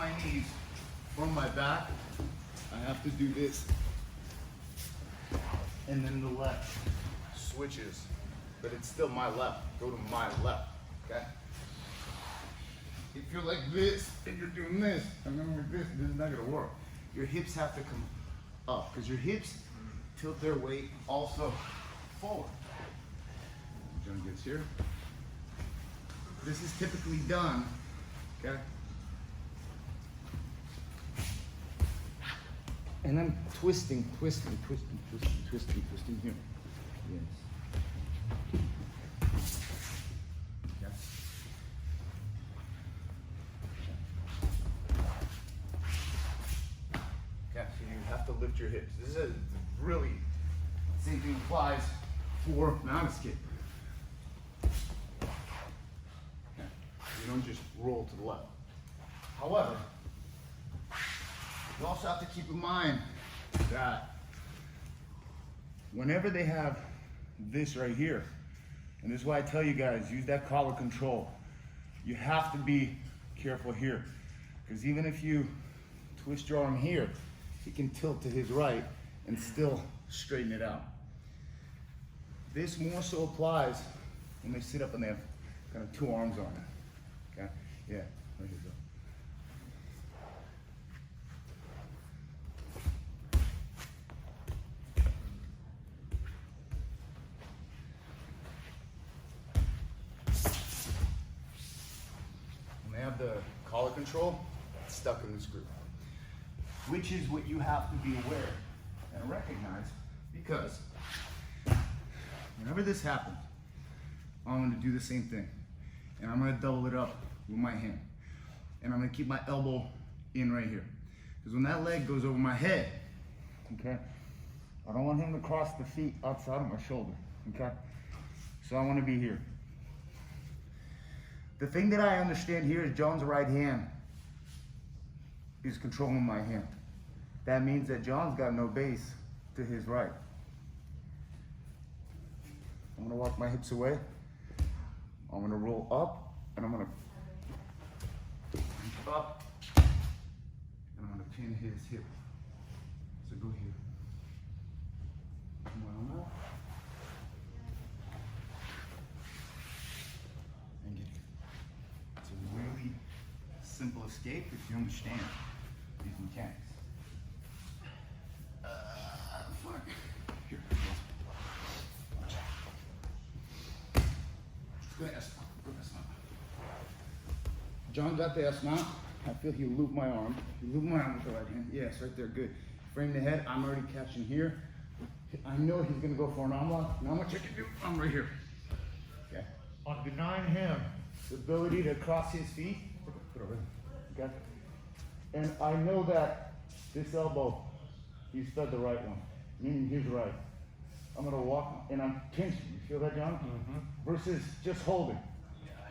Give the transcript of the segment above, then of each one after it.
my knees from my back, I have to do this. And then the left switches, but it's still my left. Go to my left, okay? If you're like this and you're doing this, and then with this is not gonna work. Your hips have to come up, because your hips tilt their weight also forward. John gets here. This is typically done, okay? And I'm twisting here. Yes. Okay. Okay, so you have to lift your hips. This is a really, same thing applies for mountain skip. Okay. You don't just roll to the left. However, you also have to keep in mind that whenever they have this right here, and this is why I tell you guys, use that collar control. You have to be careful here, because even if you twist your arm here, he can tilt to his right and still straighten it out. This more so applies when they sit up and they have kind of two arms on it. Okay? Yeah, right here. Have the collar control, it's stuck in the screw, which is what you have to be aware and recognize, because whenever this happens, I'm going to do the same thing, and I'm going to double it up with my hand, and I'm going to keep my elbow in right here, because when that leg goes over my head, okay, I don't want him to cross the feet outside of my shoulder, okay, so I want to be here. The thing that I understand here is John's right hand is controlling my hand. That means that John's got no base to his right. I'm gonna walk my hips away. I'm gonna roll up, and I'm gonna up, and I'm gonna pin his hip. So go here. Come on up. And get here. It's a really simple escape if you understand these mechanics. Fuck. Here, watch out. Go to S-mount. Go to S-mount. John got the S-mount. I feel he looped my arm. He looped my arm with the right hand. Yes, right there, good. Frame the head, I'm already catching here. I know he's gonna go for an arm lock. Now much I can do, I'm right here. Okay. On denying him The ability to cross his feet. Put over. Okay. And I know that this elbow, he's fed the right one, meaning he's right. I'm gonna walk and I'm pinching. You feel that, John? Mm-hmm. Versus just holding.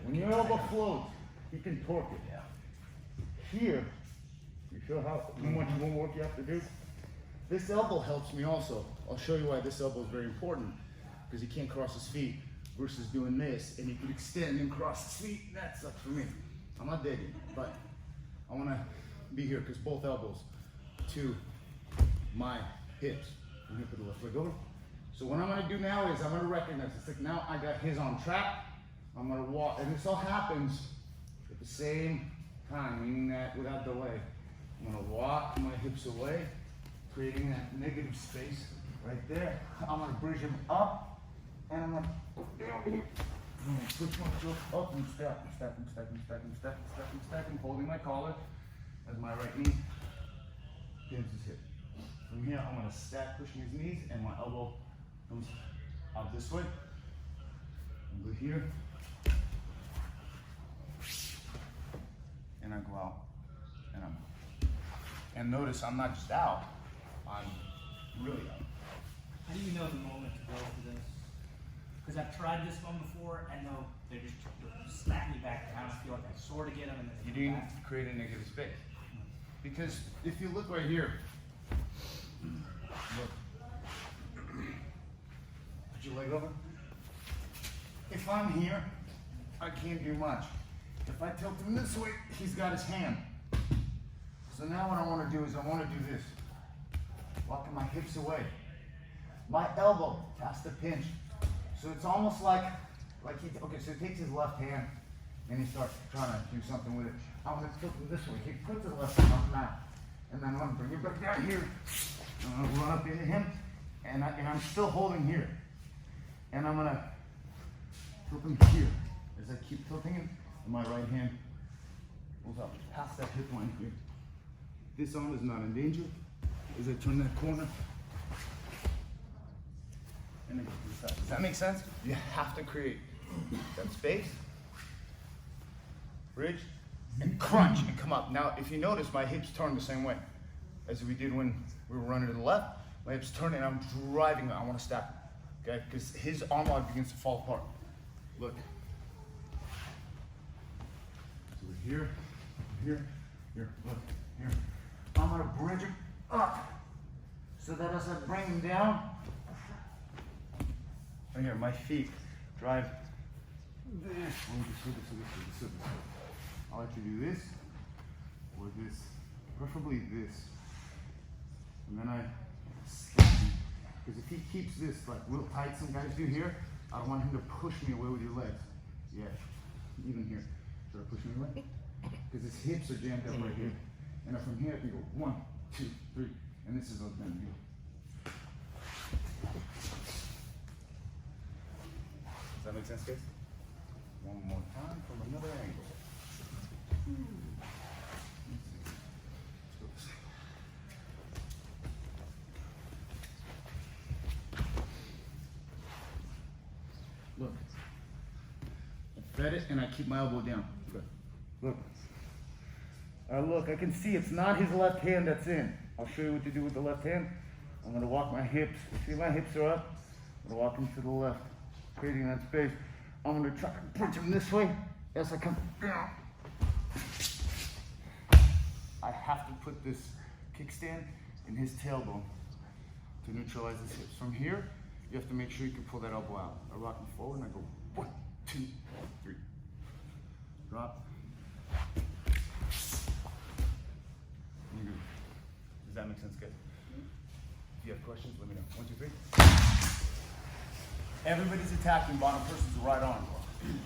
When your elbow floats, you can torque it. Here, you feel how much more work you have to do? This elbow helps me also. I'll show you why this elbow is very important, because he can't cross his feet versus doing this, and he can extend and cross his feet. That sucks for me. I'm not dead yet, but I want to be here because both elbows to my hips. I'm going to put the left leg over. So what I'm going to do now is I'm going to recognize it's like now I got his on track. I'm going to walk, and this all happens at the same time, meaning that without delay. I'm going to walk my hips away, creating that negative space right there. I'm going to bridge him up, and I'm going to push myself up and step, holding my collar as my right knee pins his hip. From here, I'm going to stack pushing his knees, and my elbow comes out this way. And go here. And I go out, and I'm out. And notice I'm not just out, I'm really out. How do you know the moment to go for this? Because I've tried this one before, and they just slap me back down. I feel like I sort of get them, and then You they didn't come back. create a negative space. Because if you look right here, look. Put your leg over. If I'm here, I can't do much. If I tilt him this way, he's got his hand. So now what I want to do is I want to do this. Walking my hips away. My elbow has to pinch. So it's almost like okay, so he takes his left hand and he starts trying to do something with it. I'm going to tilt him this way. He puts his left hand on the mat. And then I'm going to bring it back down here. I'm going to run up into him. And I'm still holding here. And I'm going to tilt him here. As I keep tilting him, and my right hand goes up past that hip line here. This arm is not in danger. As I turn that corner. And then go to the side. Does that make sense? You have to create that space. Bridge. And crunch and come up. Now, if you notice, my hips turn the same way as we did when we were running to the left. My hips turn and I'm driving. I want to stack them, okay? Because his arm lock begins to fall apart. Look. So we're here, here, here. Look, here. I'm going to bridge him up so that as I bring him down, right here, my feet drive this. I like to do this or this, preferably this. And then I stack him. Because if he keeps this like real tight, some guys do here, I don't want him to push me away with your legs. Yeah, even here. Should I push him away? Because his hips are jammed up right here. And from here I can go 1, 2, 3. And this is what I'm going to do. Does that make sense, guys? One more time from another angle. Look. I thread it and I keep my elbow down. Good. Look. Look, I can see it's not his left hand that's in. I'll show you what to do with the left hand. I'm going to walk my hips. See, my hips are up. I'm going to walk him to the left, creating that space. I'm going to try to punch him this way as I come down. I have to put this kickstand in his tailbone to neutralize his hips. From here, you have to make sure you can pull that elbow out. I rock him forward and I go 1, 2, 3. Drop. And you go. Does that make sense, guys? If you have questions, let me know. 1, 2, 3. Everybody's attacking bottom person's right arm.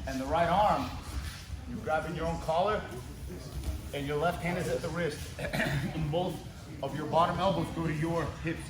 And the right arm, you're grabbing your own collar, and your left hand is at the wrist. And both of your bottom elbows go to your hips.